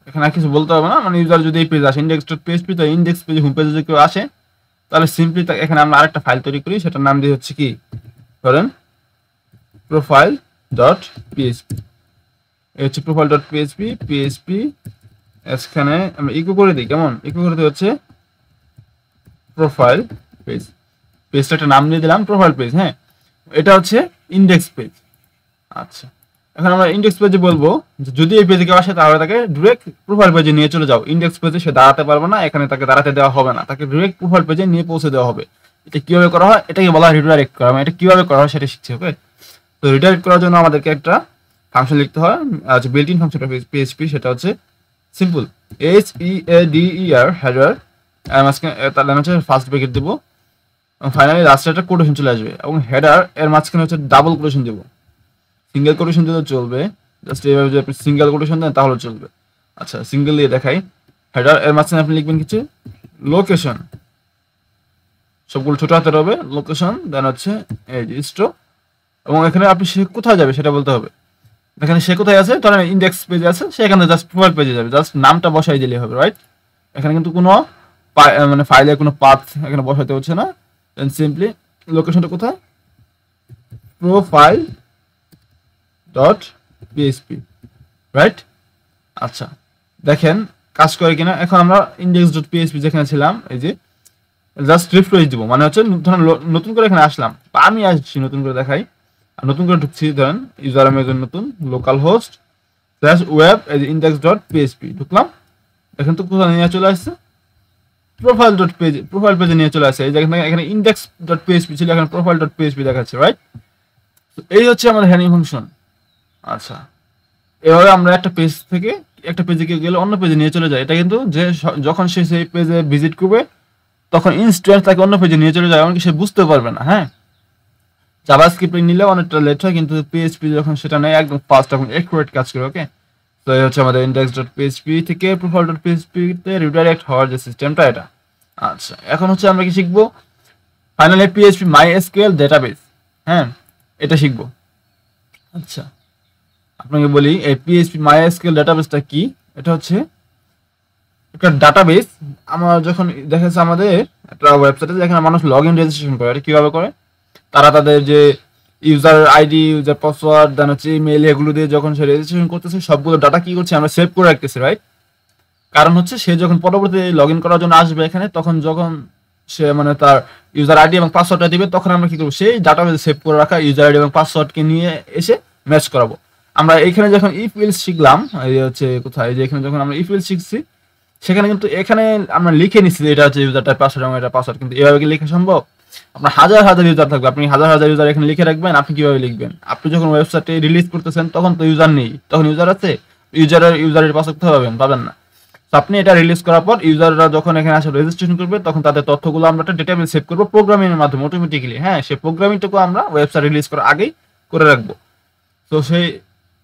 এখানে আর কিছু বলতে হবে না, মানে ইউজার যদি এই পেজ আসে index.php, তো ইন্ডেক্স পেজ হোম পেজে যদি কেউ আসে, তাহলে সিম্পলি এখানে আমরা আরেকটা ফাইল তৈরি করি, সেটার নাম দিয়ে হচ্ছে কি ধরেন profile.php। এই হচ্ছে profile.php, পিএইচপি এখানে আমরা ইকো করে দিই, কেমন ইকো করে দিই হচ্ছে প্রোফাইল পেজ। পেজটা একটা নাম দিয়ে দিলাম প্রোফাইল পেজ। হ্যাঁ, এটা হচ্ছে ইন্ডেক্স পেজ। আচ্ছা, এখন আমরা ইন্ডেক্স পেজে বলবো যদি এই পেজে কেউ আসে তাহলে তাকে ডিরেক্ট প্রোফাইল পেজে নিয়ে চলে যাও। ইন্ডেক্স পেজে সে দাঁড়াতে পারবে না, এখানে তাকে দাঁড়াতে দেওয়া হবে না, তাকে ডিরেক্ট প্রোফাইল পেজে নিয়ে পৌঁছে দেওয়া হবে। এটা কিভাবে করা হয়, এটাকে বলা হয় রিডাইরেক্ট করা। এটা কিভাবে করা হয় সেটা শিখছি। ওকে, তো রিডাইরেক্ট করার জন্য আমাদেরকে একটা ফাংশন লিখতে হয়, আচ্ছা বিল্ট ইন ফাংশনটা পিএইচপি, সেটা হচ্ছে সিম্পল HEADER হেডার, তার হচ্ছে ফার্স্ট ব্র্যাকেট দেবো, ফাইনালি লাস্টে একটা কোটেশন চলে আসবে, এবং হেডার এর মাঝখানে হচ্ছে ডাবল কোটেশন দেবো। সিঙ্গেল কোটেশন দিলে চলবে, জাস্ট এইভাবে যদি আপনি সিঙ্গেল কোটেশন দেন তাহলে চলবে। আচ্ছা, সিঙ্গেল দিয়ে দেখাই। হেডার এর মাঝখানে আপনি লিখবেন কিছু লোকেশন, সবগুলো ছোট হাতের হবে, লোকেশন, দেন হচ্ছে এই যে স্ট্রো, এবং এখানে আপনি সে কোথায় যাবে সেটা বলতে হবে। এখানে সে কোথায় আছে, ধরেন ইন্ডেক্স পেজে আছে, সেখানে জাস্ট প্রোফাইল পেজে যাবে, জাস্ট নামটা বসাই দিলেই হবে, রাইট? এখানে কিন্তু কোনো মানে ফাইলের কোনো পাথ এখানে বসাতে হচ্ছে না, দেন সিম্পলি লোকেশনটা কোথায়, profile.php, রাইট? আচ্ছা, দেখেন কাজ করে কিনা। এখন আমরা index.php যেখানে ছিলাম, এই যে জাস্ট রিফ্রেশ দিব, মানে হচ্ছে ধরেন নতুন করে এখানে আসলাম বা আমি আসছি নতুন করে দেখাই, আর নতুন করে ঢুকছি, ধরেন ইউজার আমি একজন নতুন local host slash web index dot PHP ঢুকলাম, এখন তো কোথায় নিয়ে চলে আসছে প্রোফাইল পেজে নিয়ে চলে আসছে। এই যে এখানে ইন্ডেক্স ডট পিএইচপি ছিল, এখানে প্রোফাইল ডট পিএইচপি দেখাচ্ছে, রাইট? তো এই হচ্ছে আমাদের হ্যানিং ফাংশন। আচ্ছা, এভাবে আমরা একটা পেজ থেকে একটা পেজে গেলে অন্য পেজে নিয়ে চলে যায়। এটা কিন্তু যে যখন সে সেই পেজে ভিজিট করবে তখন ইনস্ট্যান্ট তাকে অন্য পেজে নিয়ে চলে যায়, এমনকি সে বুঝতে পারবে না। হ্যাঁ, জাভাস্ক্রিপ্ট নিলে অনেকটা লেট হয়, কিন্তু পিএইচপি যখন সেটা নেয় একদম ফাস্ট এবং একুরেট কাজ করে। ওকে, তো এই হচ্ছে আমাদের ইন্ডেক্স ডট পিএইচপি থেকে প্রোফাইল ডট পিএইচপিতে রিডাইরেক্ট হওয়ার যে সিস্টেমটা এটা। আচ্ছা, এখন হচ্ছে আমরা কি শিখবো? ফাইনালি পিএইচপি মাইএসকিউএল ডেটাবেস, হ্যাঁ এটা শিখবো। আচ্ছা, আপনাকে বলি এই পিএইচপি মাইএসকিউএল ডেটাবেসটা কি। এটা হচ্ছে একটা ডাটাবেস। আমার যখন দেখা যাচ্ছে আমাদের একটা ওয়েবসাইটে যেখানে মানুষ লগ ইন রেজিস্ট্রেশন করে, এটা কীভাবে করে? তারা তাদের যে ইউজার আইডি, ইউজার পাসওয়ার্ড, দেন হচ্ছে ইমেল, এগুলো দিয়ে যখন সে রেজিস্ট্রেশন করতেছে সবগুলো ডাটা কি করছে আমরা সেভ করে রাখতেছি, রাইট? কারণ হচ্ছে সে যখন পরবর্তী লগ ইন করার জন্য আসবে এখানে, তখন যখন সে মানে তার ইউজার আইডি এবং পাসওয়ার্ডটা দিবে, তখন আমরা কি করবো? সেই ডাটাবেসে সেভ করে রাখা ইউজার আইডি এবং পাসওয়ার্ডকে নিয়ে এসে ম্যাচ করাবো। আমরা এইখানে যখন ইফ ইলস শিখলাম, এই হচ্ছে কোথায়, যে এখানে যখন আমরা ইফ ইলস শিখছি সেখানে কিন্তু এখানে আমরা লিখে নিচ্ছি এটা হচ্ছে ইউজারটা পাসওয়ার্ড এবং এটা পাসওয়ার্ড, কিন্তু এভাবে কি লেখা সম্ভব? আপনার হাজার হাজার ইউজার থাকবে, আপনি হাজার হাজার ইউজার এখানে লিখে রাখবেন, আপনি কিভাবে লিখবেন? আপনি যখন ওয়েবসাইটে রিলিজ করতেছেন তখন তো ইউজার নেই, তখন ইউজার আছে, ইউজারের পাসওয়ার্ড পাবেন না। তো আপনি এটা রিলিজ করার পর ইউজাররা যখন এখানে আসে রেজিস্ট্রেশন করবে, তখন তাদের তথ্যগুলো আমরা একটা ডেটাবেস সেভ করবো প্রোগ্রামিং এর মাধ্যমে অটোমেটিক্যালি। হ্যাঁ, সেই প্রোগ্রামিংটুকু আমরা ওয়েবসাইট রিলিজ করার আগেই করে রাখবো। তো সেই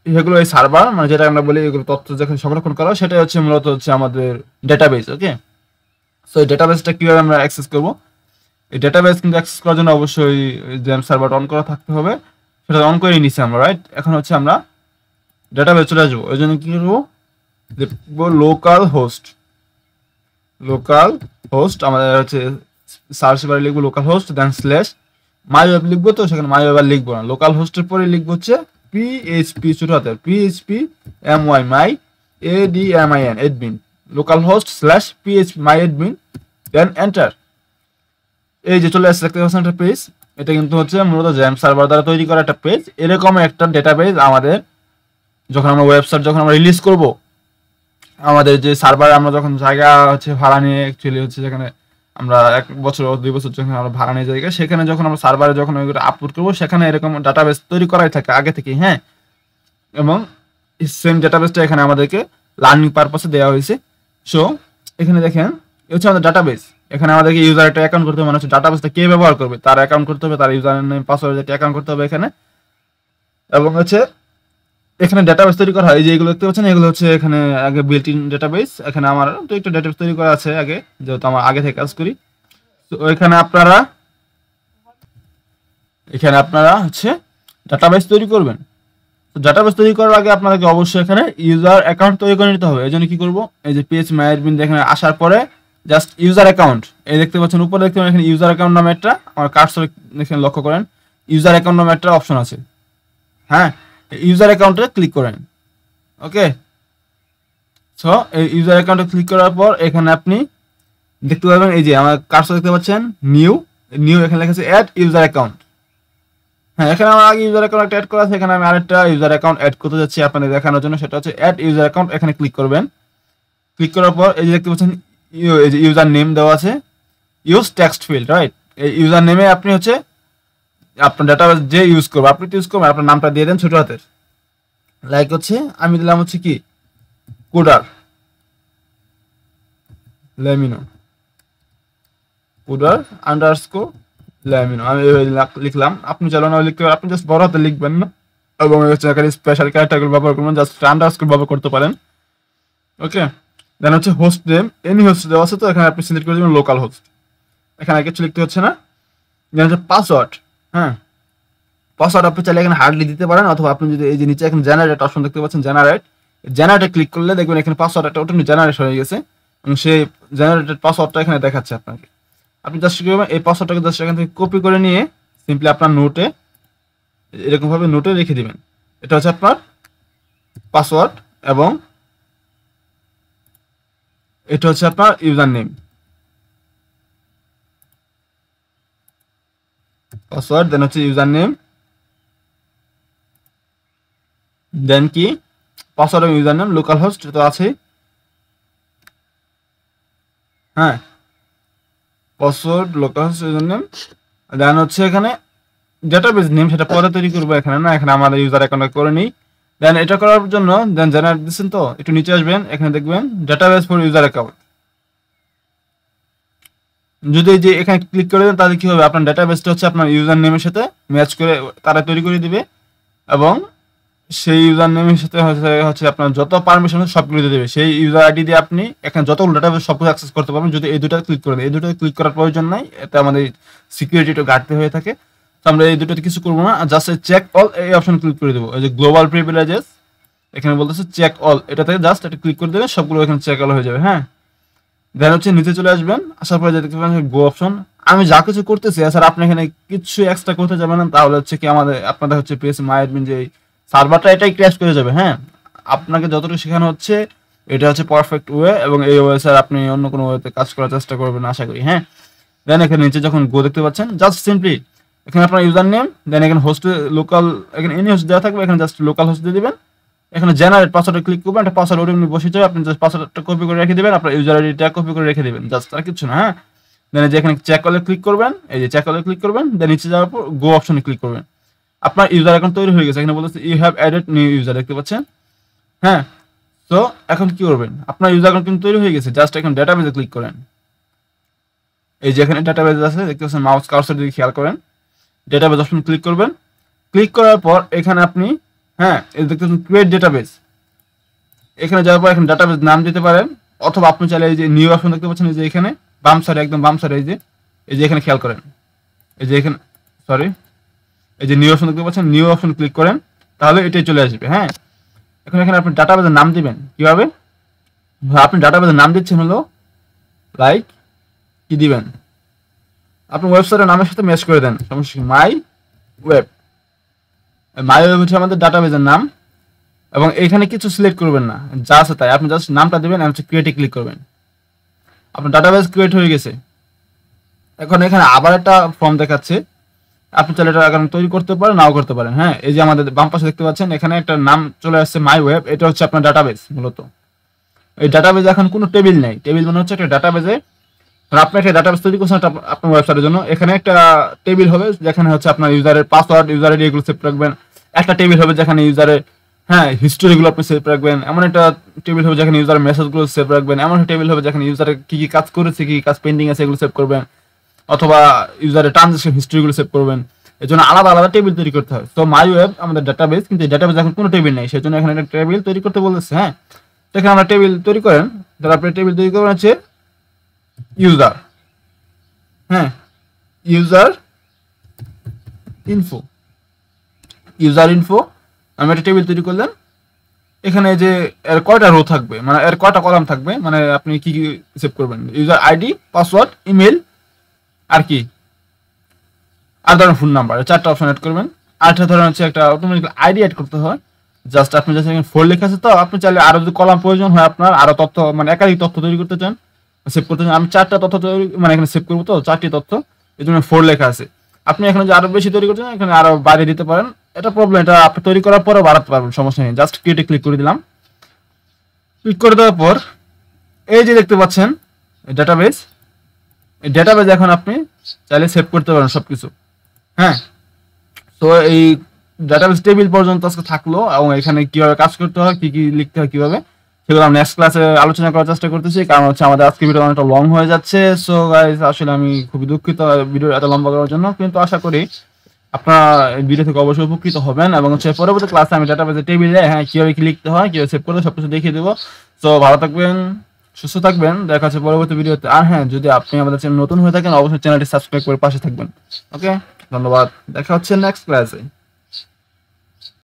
এগুলো এই সার্ভার, মানে যেটা আমরা বলি এগুলো তথ্য যেখানে সংরক্ষণ করা, সেটাই হচ্ছে মূলত হচ্ছে আমাদের ডেটাবেস। ওকে, সো এই ডেটাবেসটা কিভাবে আমরা অ্যাক্সেস করব? এই ডেটাবেস কিন্তু অ্যাক্সেস করার জন্য অবশ্যই জেম সার্ভার অন করা থাকতে হবে, সেটা অন করে নিচ্ছি আমরা, রাইট? এখন হচ্ছে আমরা ডেটাবেস চলে আসবো, ওই জন্য কি করবো? লিখবো লোকাল হোস্ট আমাদের হচ্ছে সার্চ বারে লিখবো local host, then slash my web লিখবো, তো সেখানে মাই ওয়েব আর লিখবো না, লোকাল হোস্টের পরে লিখবো হচ্ছে পিএইচপি ছোট হাতের PHP MY my ADMIN admin local host slash PHP my admin, then enter. এই যে চলে আসছে দেখতে পাচ্ছেন একটা পেজ, এটা কিন্তু হচ্ছে মূলত জ্যাম সার্ভার দ্বারা তৈরি করা একটা পেজ। এরকম একটা ডেটাবেস আমাদের যখন আমরা ওয়েবসাইট যখন আমরা রিলিজ করব, আমাদের যে সার্ভারে আমরা যখন জায়গা হচ্ছে ভাড়া নিয়ে অ্যাকচুয়ালি হচ্ছে যেখানে আমরা 1 বছর 2 বছর যখন আমরা ভাড়া নিয়ে জায়গা, সেখানে যখন আমরা সার্ভারে যখন ওইগুলো আপলোড করবো, সেখানে এরকম ডাটাবেস তৈরি করাই থাকে আগে থেকে। হ্যাঁ, এবং সেম ডাটাবেসটা এখানে আমাদেরকে লার্নিং পারপাসে দেওয়া হয়েছে। সো এখানে দেখেন এই হচ্ছে আমাদের ডাটাবেস। এখানে আমাদেরকে ইউজার একটা অ্যাকাউন্ট করতে হবে, মানে হচ্ছে ডাটাবেসটা কে ব্যবহার করবে তার অ্যাকাউন্ট করতে হবে, তার ইউজার নেম পাসওয়ার্ড একটা অ্যাকাউন্ট করতে হবে এখানে। এবং হচ্ছে এখানে ডাটাবেস তৈরি করা হয়, এই যে এগুলো দেখতে পাচ্ছেন, এগুলো হচ্ছে এখানে আগে বিল্ট ইন ডাটাবেস। এখানে আমার তো একটা ডাটাবেস তৈরি করা আছে আগে, যেহেতু আমার আগে থেকে কাজ করি। তো এখানে আপনারা হচ্ছে ডাটাবেস তৈরি করবেন। তো ডাটাবেস তৈরি করার আগে আপনাদেরকে অবশ্যই এখানে ইউজার অ্যাকাউন্ট তৈরি করে নিতে হবে। এই জন্য কি করবো? এই যে পিএইচপি মাই অ্যাডমিন এখানে আসার পরে জাস্ট ইউজার অ্যাকাউন্ট, এই দেখতে পাচ্ছেন উপরে দেখতে পাচ্ছেন এখানে ইউজার অ্যাকাউন্ট নামে একটা, আমার কার্সর এখানে লক্ষ্য করেন, ইউজার অ্যাকাউন্ট নামে একটা অপশন আছে। হ্যাঁ, ইউজার অ্যাকাউন্টে ক্লিক করেন। ওকে, সো এই ইউজার অ্যাকাউন্টে ক্লিক করার পর এখানে আপনি দেখতে পাবেন এই যে আমার কার্সর দেখতে পাচ্ছেন নিউ এখানে লেখা আছে অ্যাড ইউজার অ্যাকাউন্ট। হ্যাঁ, এখানে আমার আগে ইউজার অ্যাকাউন্ট একটা অ্যাড করা আছে, এখানে আমি আরেকটা ইউজার অ্যাকাউন্ট অ্যাড করতে যাচ্ছি আপনাদের দেখানোর জন্য, সেটা হচ্ছে অ্যাড ইউজার অ্যাকাউন্ট। এখানে ক্লিক করবেন। ক্লিক করার পর এই যে দেখতে পাচ্ছেন এই যে ইউজার নেম দেওয়া আছে, ইউজ টেক্সট ফিল্ড, রাইট? এই ইউজার নেমে আপনি হচ্ছে আপনার ডাটাবেস যে ইউজ করবেন, আপনি ইউজ করবেন আপনার নামটা দিয়ে দেন ছোট হাতের, লাইক হচ্ছে আমি দিলাম হচ্ছে কি কোডার ল্যামিনো, কোডার আন্ডারস্কোর ল্যামিনো আমি লিখলাম। আপনি চাইলে না লিখতে পারেন, আপনি জাস্ট বড় হাতে লিখবেন না, এবং হচ্ছে এখানে স্পেশাল ক্যারেক্টারগুলো ব্যবহার করবেন, জাস্ট আন্ডারস্কোর ব্যবহার করতে পারেন। ওকে, দেন হচ্ছে হোস্ট নেম, এনি হোস্ট দেওয়া আছে, তো এখানে আপনি সিলেক্ট করে দেবেন লোকাল হোস্ট, এখানে কিছু লিখতে হচ্ছে না। দেন হচ্ছে পাসওয়ার্ড। হ্যাঁ, পাসওয়ার্ড আপনি চাইলে এখানে হার্ডলি দিতে পারেন, অথবা আপনি যদি এই যে নিচে এখানে জেনারেট অপশন দেখতে পাচ্ছেন, জেনারেটে ক্লিক করলে দেখবেন এখানে পাসওয়ার্ড একটা অটোমেটিক জেনারেট হয়ে গেছে, এবং সেই জেনারেটেড পাসওয়ার্ডটা এখানে দেখাচ্ছে আপনাকে। আপনি জাস্ট কি করবেন, এই পাসওয়ার্ডটাকে জাস্ট এখান থেকে কপি করে নিয়ে সিম্পলি আপনার নোটে এরকমভাবে নোটে লিখে দিবেন, এটা হচ্ছে আপনার পাসওয়ার্ড, এবং এটা হচ্ছে আপনার ইউজার নেম। পাসওয়ার্ড, দেন হচ্ছে ইউজার নেম, দেন কি পাসওয়ার্ড এবং ইউজার নেম, লোকাল হোস্ট তো আছে, হ্যাঁ password local host user name, then হচ্ছে এখানে ডেটাবেস নেম, সেটা পরে তৈরি করবো, এখানে না, এখানে আমাদের ইউজার অ্যাকাউন্ট করে নিই। দেন এটা করার জন্য দেন জেনারেট দিচ্ছেন, তো একটু নিচে আসবেন, এখানে দেখবেন ডেটাবেস ফর ইউজার অ্যাকাউন্ট। যদি এই যে এখানে ক্লিক করে দেন তাহলে কি হবে, আপনার ডেটাবেসটা হচ্ছে আপনার ইউজার নেমের সাথে ম্যাচ করে তারা তৈরি করে দিবে, এবং সেই ইউজার নেমের সাথে হচ্ছে আপনার যত পারমিশন আছে সবগুলো দিয়ে দেবে। সেই ইউজার আইডি দিয়ে আপনি এখানে যতগুলো ডেটাবেস সবগুলো অ্যাক্সেস করতে পারবেন, যদি এই দুটো ক্লিক করেন। এই দুটো ক্লিক করার প্রয়োজন নাই, এতে আমাদের সিকিউরিটি একটু ঘাটতি হয়ে থাকে, তো আমরা এই দুটোতে কিছু করবো না, জাস্ট চেক অল এই অপশন ক্লিক করে দেবো। এই যে গ্লোবাল প্রিভিলেজেস এখানে বলতেছে চেক অল, এটাতে জাস্ট এটা ক্লিক করে দেবেন, সবগুলো এখানে চেক অল হয়ে যাবে। হ্যাঁ, দেন হচ্ছে নিচে চলে আসবেন, আসার পরে দেখতে পাবেন গো অপশন। আমি যা কিছু করতেছি স্যার, আপনি এখানে কিছু এক্সট্রা করতে যাবেন না, তাহলে হচ্ছে কি আপনাদের হচ্ছে পিএস মাই অ্যাডমিন যে সার্ভারটা এটাই ক্র্যাশ করে যাবে। হ্যাঁ, আপনাকে যতটুকু শেখানো হচ্ছে এটা হচ্ছে পারফেক্ট ওয়ে, এবং এই ওয়ে স্যার আপনি অন্য কোনো ওয়েতে কাজ করার চেষ্টা করবেন আশা করি। হ্যাঁ, দেন এখানে নিচে যখন গো দেখতে পাচ্ছেন, জাস্ট সিম্পলি এখানে আপনার ইউজার নেম, দেন এখানে হোস্ট লোকাল, এখানে এনি হোস্ট দেওয়া থাকবে, এখানে জাস্ট লোকাল হোস্ট দিয়ে দিবেন। এখানে জেনারেট পাসওয়ার্ডে ক্লিক করবেন, একটা পাসওয়ার্ড ওটা বসে যাবে, আপনি জাস্ট পাসওয়ার্ডটা কপি করে রেখে দিবেন, আপনার ইউজার আইডিটা কপি করে রেখে দিবেন, জাস্ট আর কিছু না। হ্যাঁ, দেন যে এখানে চেক কলে ক্লিক করবেন, এই যে চেক কলে ক্লিক করবেন, দেন নিচে যাওয়ার পর গো অপশনে ক্লিক করবেন। আপনার ইউজার অ্যাকাউন্ট তৈরি হয়ে গেছে, এখানে বলতেছে you have added new user, দেখতে পাচ্ছেন। হ্যাঁ, তো এখন কি করবেন, আপনার ইউজার অ্যাকাউন্ট কিন্তু তৈরি হয়ে গেছে, জাস্ট এখন ডেটাবেজে ক্লিক করেন। এই যে এখানে ডেটাবেজ আছে দেখতে পাচ্ছেন, মাউস কার্সর দিকে খেয়াল করেন, ডেটাবেজ অপশন ক্লিক করবেন। ক্লিক করার পর এখানে আপনি হ্যাঁ এই দেখতে পাচ্ছেন ক্রিয়েট ডেটাবেজ, এখানে যাওয়ার পর এখানে ডাটাবেস নাম দিতে পারেন, অথবা আপনি চাইলে এই যে নিউ অপশন দেখতে পাচ্ছেন, এই যে এখানে বাম সাইডে, একদম বাম সাইডে এই যে এখানে খেয়াল করেন, এই যে এখানে সরি এই যে নিউ অপশন দেখতে পাচ্ছেন, নিউ অপশন ক্লিক করেন, তাহলে এটাই চলে আসবে। হ্যাঁ, এখন এখানে আপনি ডাটাবেসের নাম দিবেন কিভাবে, আপনি ডাটাবেসের নাম দিচ্ছেন হলো লাইক কি দিবেন, আপনি ওয়েবসাইটের নামের সাথে ম্যাচ করে দেন, সমস্যা মাই ওয়েব। মাই ওয়েব হচ্ছে আমাদের ডাটাবেসের নাম, এবং এখানে কিছু সিলেক্ট করবেন না, যা আছে তাই, আপনি জাস্ট নামটা দিবেন, আর হচ্ছে ক্রিয়েটে ক্লিক করবেন, আপনার ডাটাবেস ক্রিয়েট হয়ে গেছে। এখন এখানে আবার একটা ফর্ম দেখাচ্ছে, আপনি চাইলে এটা এখন তৈরি করতে পারেন, নাও করতে পারেন। হ্যাঁ, এই যে আমাদের বাম পাশে দেখতে পাচ্ছেন এখানে একটা নাম চলে আসছে মাই ওয়েব, এটা হচ্ছে আপনার ডাটাবেস। মূলত এই ডাটাবেসে এখন কোনো টেবিল নেই, টেবিল মানে হচ্ছে একটা ডাটাবেসে আপনি একটা ডাটাবেস তৈরি করছেন আপনার ওয়েবসাইটের জন্য, এখানে একটা টেবিল হবে যেখানে হচ্ছে আপনার ইউজারের পাসওয়ার্ড, ইউজার আইডি এগুলো সেভ রাখবেন, একটা টেবিল হবে যেখানে ইউজারের হ্যাঁ হিস্টোরিগুলো আপনি সেভ রাখবেন, এমন একটা টেবিল হবে যেখানে ইউজারের মেসেজগুলো সেভ রাখবেন, এমন একটা টেবিল হবে যেখানে ইউজারের কি কি কাজ করেছে, কি কি কাজ পেন্ডিং আছে এগুলো সেভ করবেন, অথবা ইউজারের ট্রানজাকশন হিস্ট্রিগুলো সেভ করবেন। এর জন্য আলাদা আলাদা টেবিল তৈরি করতে হয়। তো মাই ওয়েব আমাদের ডাটাবেস, কিন্তু এই ডাটাবেস এখন কোনো টেবিল নেই, সেই জন্য এখানে একটা টেবিল তৈরি করতে বলতেছে। হ্যাঁ, এখানে আমরা টেবিল তৈরি করেন, তাহলে আপনি টেবিল তৈরি করবেন হচ্ছে ইউজার, হ্যাঁ ইউজার ইনফো, ইউজার ইনফো আমি একটা টেবিল তৈরি করলাম। এখানে যে এর কয়টা রো থাকবে, মানে এর কয়টা কলাম থাকবে, মানে আপনি কি কি সেভ করবেন, ইউজার আইডি, পাসওয়ার্ড, ইমেল, আর কি আর ধরেন ফোন নাম্বার, চারটা অপশন অ্যাড করবেন। আরেকটা ধরেন হচ্ছে একটা অটোমেটিক আইডি অ্যাড করতে হয়, জাস্ট আপনি জাস্ট এখানে ফোর লেখা আছে, তো আপনি চাইলে আরো যদি কলাম প্রয়োজন হয়, আপনার আরো তথ্য মানে একাধিক তথ্য তৈরি করতে চান, সেভ করতে চান, আমি চারটা তথ্য তৈরি মানে এখানে সেভ করবো, তো চারটি তথ্য, এই জন্য ফোর লেখা আছে। আপনি এখানে যে আরো বেশি তৈরি করতে চান এখানে আরো বাড়িয়ে দিতে পারেন, এটা প্রবলেম, এটা আপনি তৈরি করার পরে বাড়াতে পারবেন, সমস্যা নেই। জাস্ট ক্রিয়েটে ক্লিক করে দিলাম, ক্লিক করে দেওয়ার পর এই যে দেখতে পাচ্ছেন ডেটাবেস, এই ডেটাবেস এখন আপনি চাইলে সেভ করতে পারেন সবকিছু। হ্যাঁ, তো এই ডাটাবেস টেবিল পর্যন্ত আজকে থাকলো, এবং এখানে কিভাবে কাজ করতে হয়, কি কি লিখতে হয় কিভাবে, সেগুলো আমি নেক্সট ক্লাসে আলোচনা করার চেষ্টা করতেছি, কারণ হচ্ছে আমাদের আজকে ভিডিও অনেকটা লং হয়ে যাচ্ছে। সো গাইস, আসলে আমি খুবই দুঃখিত ভিডিও এত লম্বা করার জন্য, কিন্তু আশা করি আপনারা এই ভিডিও থেকে অবশ্যই উপকৃত হবেন, এবং হচ্ছে পরবর্তী ক্লাসে আমি ডাটাবেসের টেবিলে হ্যাঁ কিভাবে কি লিখতে হয়, কিভাবে সেভ করতে সবকিছু দেখিয়ে দেবো। সো ভালো থাকবেন, সুস্থ থাকবেন, দেখা হচ্ছে পরবর্তী ভিডিওতে। আর হ্যাঁ, যদি আপনি আমাদের চ্যানেল নতুন হয়ে থাকেন অবশ্যই চ্যানেলটি সাবস্ক্রাইব করে পাশে থাকবেন। ওকে, ধন্যবাদ, দেখা হচ্ছে নেক্সট ক্লাসে।